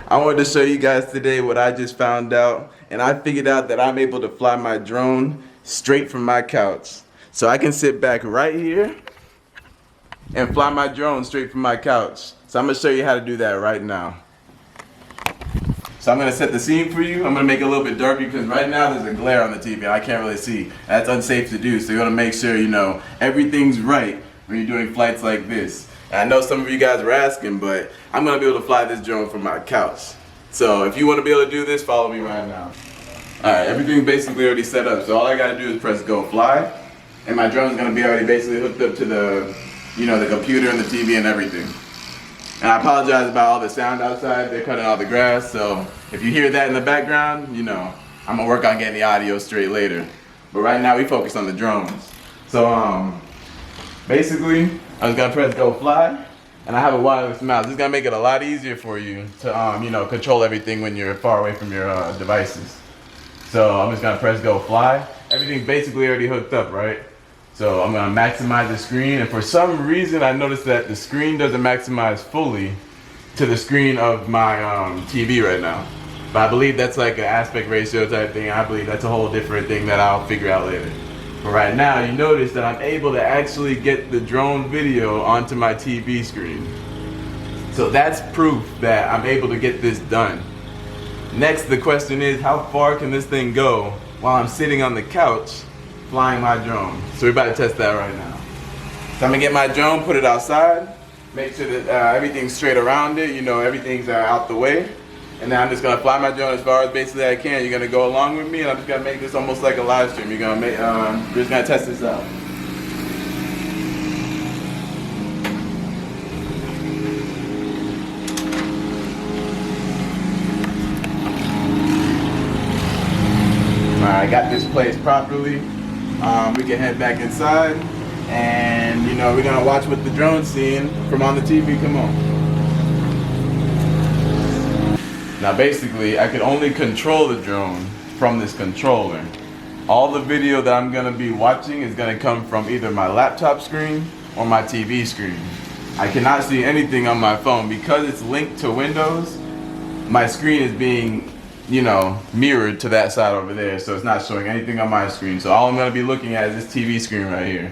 I wanted to show you guys today what I just found out, and I figured out that I'm able to fly my drone straight from my couch. So I can sit back right here and fly my drone straight from my couch. So I'm gonna show you how to do that right now. So I'm gonna set the scene for you. I'm gonna make it a little bit darker because right now there's a glare on the TV and I can't really see. That's unsafe to do, so you wanna make sure you know everything's right when you're doing flights like this. And I know some of you guys were asking, but I'm gonna be able to fly this drone from my couch. So if you wanna be able to do this, follow me right now. Alright, everything's basically already set up, so all I gotta do is press go fly, and my drone's gonna be already basically hooked up to the, the computer and the TV and everything. And I apologize about all the sound outside. They're cutting all the grass, so if you hear that in the background, I'm gonna work on getting the audio straight later. But right now we focus on the drones. So basically, I was gonna press go fly, and I have a wireless mouse. This is gonna make it a lot easier for you to control everything when you're far away from your devices. So I'm just gonna press go fly. Everything's basically already hooked up, right? So I'm gonna maximize the screen, and for some reason I noticed that the screen doesn't maximize fully to the screen of my TV right now. But I believe that's like an aspect ratio type thing. I believe that's a whole different thing that I'll figure out later. But right now you notice that I'm able to actually get the drone video onto my TV screen. So that's proof that I'm able to get this done. Next, the question is, how far can this thing go while I'm sitting on the couch flying my drone? So we're about to test that right now. So I'm gonna get my drone, put it outside, make sure that everything's straight around it, everything's out the way. And then I'm just gonna fly my drone as far as basically I can. You're gonna go along with me, and I'm just gonna make this almost like a live stream. We're just gonna test this out. Alright, I got this placed properly. We can head back inside, and we're gonna watch what the drone's seeing from on the TV. Come on. Now basically, I could only control the drone from this controller. All the video that I'm gonna be watching is gonna come from either my laptop screen or my TV screen. I cannot see anything on my phone because it's linked to Windows. My screen is being mirrored to that side over there, so it's not showing anything on my screen. So all I'm gonna be looking at is this TV screen right here.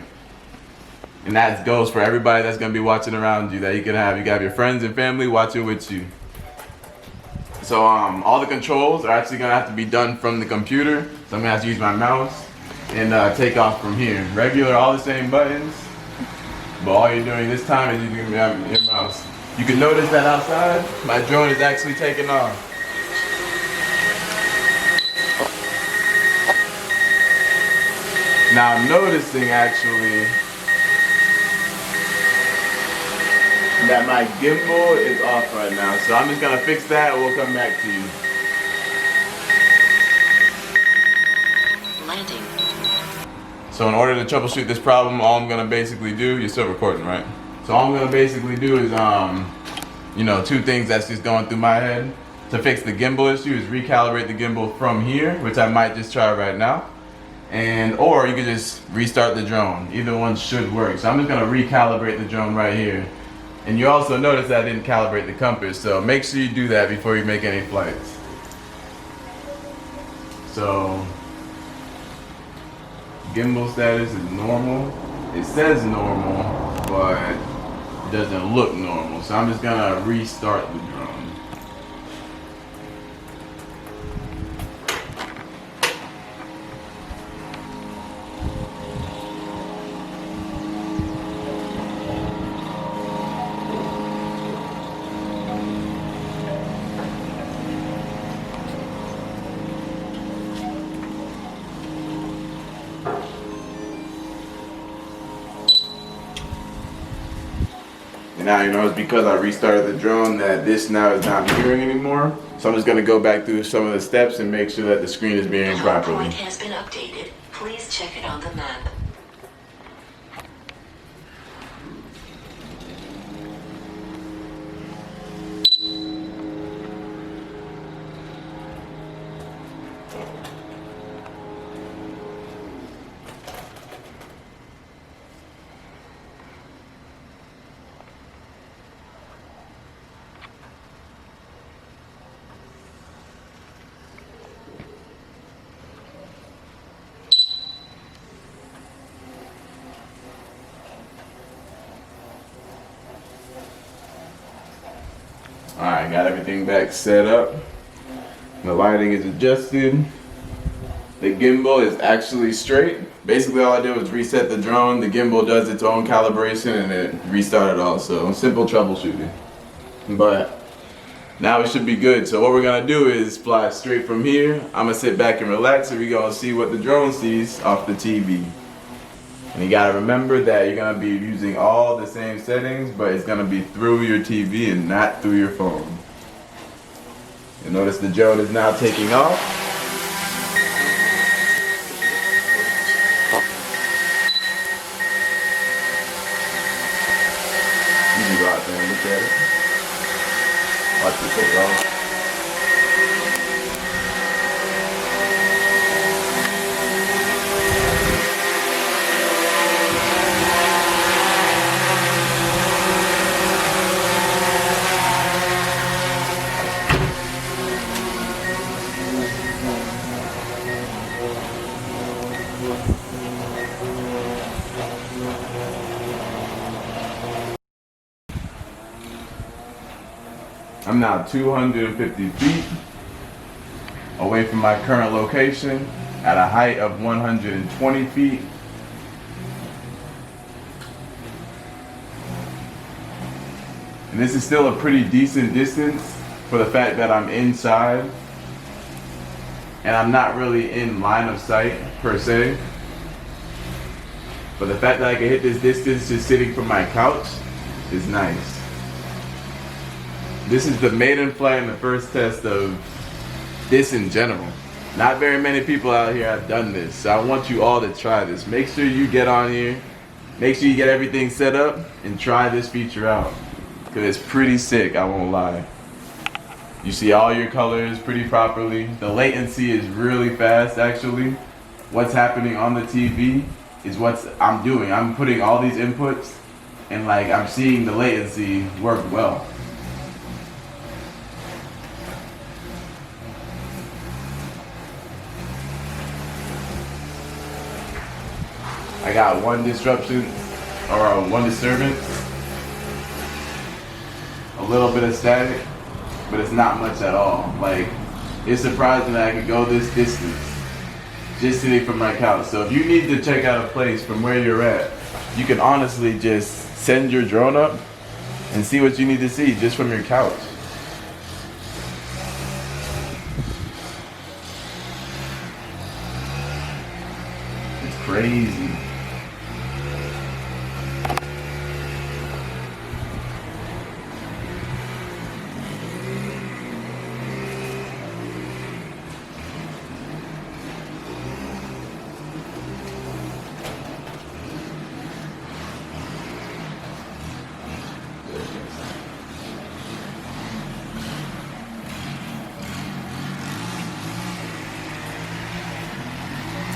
And that goes for everybody that's gonna be watching around you, that you can have. You can have your friends and family watching with you. So all the controls are actually gonna have to be done from the computer. So I'm gonna have to use my mouse and take off from here. Regular, all the same buttons, but all you're doing this time is using your mouse. You can notice that outside, my drone is actually taking off. Now I'm noticing actually that my gimbal is off right now, so I'm just gonna fix that and we'll come back to you. Landing. So in order to troubleshoot this problem, all I'm gonna basically do, you're still recording, right? So all I'm gonna basically do is two things that's just going through my head. To fix the gimbal issue is recalibrate the gimbal from here, which I might just try right now. Or you could just restart the drone. Either one should work. So I'm just gonna recalibrate the drone right here. And you also notice that I didn't calibrate the compass, so make sure you do that before you make any flights. So gimbal status is normal. It says normal, but it doesn't look normal. So I'm just gonna restart the drone. Now, it's because I restarted the drone that this now is not mirroring anymore. So I'm just going to go back through some of the steps and make sure that the screen is mirroring properly. The point has been updated. Please check it on the map. Alright, got everything back set up. The lighting is adjusted. The gimbal is actually straight. Basically all I did was reset the drone. The gimbal does its own calibration and it restarted also. Simple troubleshooting. But now we should be good. So what we're gonna do is fly straight from here. I'm gonna sit back and relax and we're gonna see what the drone sees off the TV. And you gotta remember that you're gonna be using all the same settings, but it's gonna be through your TV and not through your phone. You notice the drone is now taking off. You can go out there and look at it. Watch it take off. I'm now 250 feet away from my current location at a height of 120 feet. And this is still a pretty decent distance for the fact that I'm inside and I'm not really in line of sight per se. But the fact that I can hit this distance just sitting from my couch is nice. This is the maiden flight and the first test of this in general. Not very many people out here have done this, so I want you all to try this. Make sure you get on here, make sure you get everything set up, and try this feature out. Because it's pretty sick, I won't lie. You see all your colors pretty properly. The latency is really fast actually. What's happening on the TV is what I'm doing. I'm putting all these inputs and like I'm seeing the latency work well. I got one disruption, or one disturbance, a little bit of static, but it's not much at all. Like, it's surprising that I could go this distance just sitting from my couch. So if you need to check out a place from where you're at, you can honestly just send your drone up and see what you need to see just from your couch. It's crazy.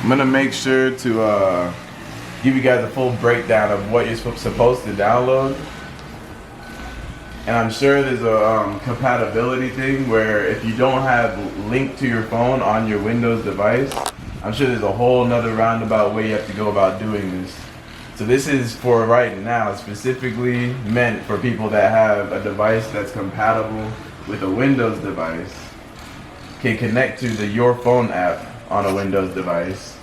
I'm gonna make sure to give you guys a full breakdown of what you're supposed to download. And I'm sure there's a compatibility thing where if you don't have linked to your phone on your Windows device, I'm sure there's a whole nother roundabout way you have to go about doing this. So this is for right now specifically meant for people that have a device that's compatible with a Windows device, can connect to the Your Phone app on a Windows device,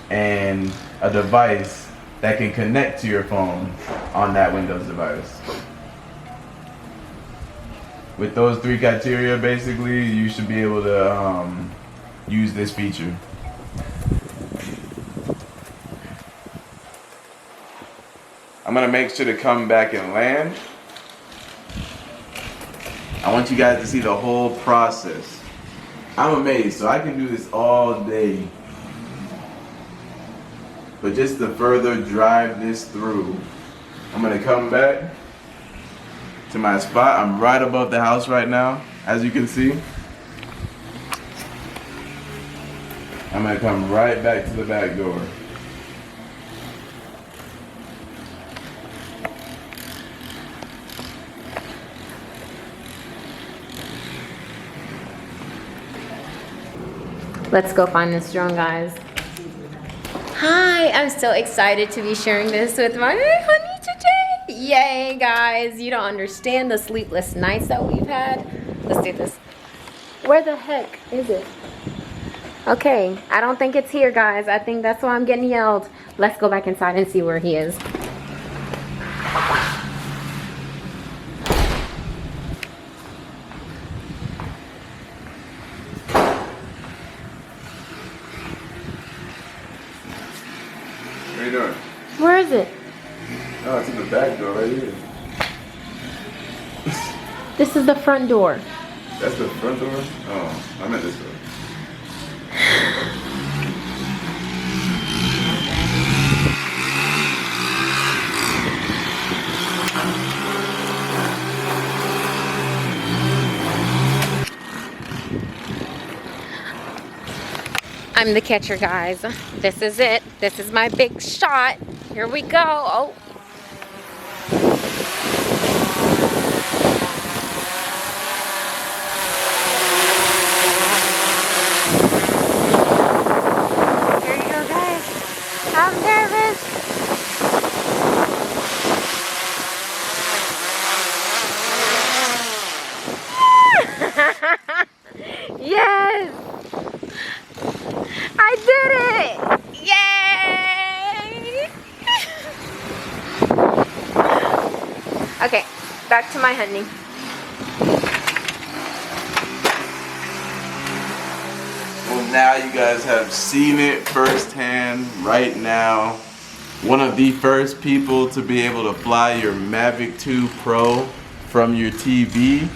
and a device that can connect to your phone on that Windows device. With those three criteria, basically, you should be able to use this feature. I'm gonna make sure to come back and land. I want you guys to see the whole process. I'm amazed, so I can do this all day. But just to further drive this through, I'm gonna come back to my spot. I'm right above the house right now, as you can see. I'm gonna come right back to the back door. Let's go find this drone, guys. Hi, I'm so excited to be sharing this with my honey today. Yay, guys. You don't understand the sleepless nights that we've had. Let's do this. Where the heck is it? Okay, I don't think it's here, guys. I think that's why I'm getting yelled. Let's go back inside and see where he is. What are you doing? Where is it? Oh, it's in the back door right here. This is the front door. That's the front door? Oh, I meant this door. I'm the catcher, guys. This is it. This is my big shot. Here we go. Oh. Here you go, guys. I'm nervous. Yes! I did it! Yay! Okay, back to my hunting. Well, now you guys have seen it firsthand right now. One of the first people to be able to fly your Mavic 2 Pro from your TV.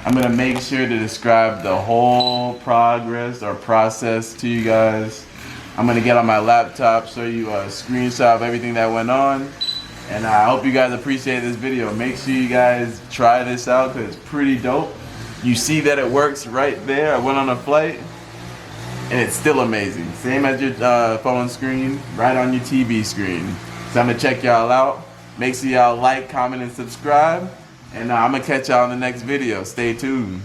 I'm gonna make sure to describe the whole progress or process to you guys. I'm gonna get on my laptop, show you a screenshot of everything that went on. And I hope you guys appreciate this video. Make sure you guys try this out because it's pretty dope. You see that it works right there. I went on a flight and it's still amazing. Same as your phone screen, right on your TV screen. So I'm gonna check y'all out. Make sure y'all like, comment, and subscribe. And I'm gonna catch y'all in the next video. Stay tuned.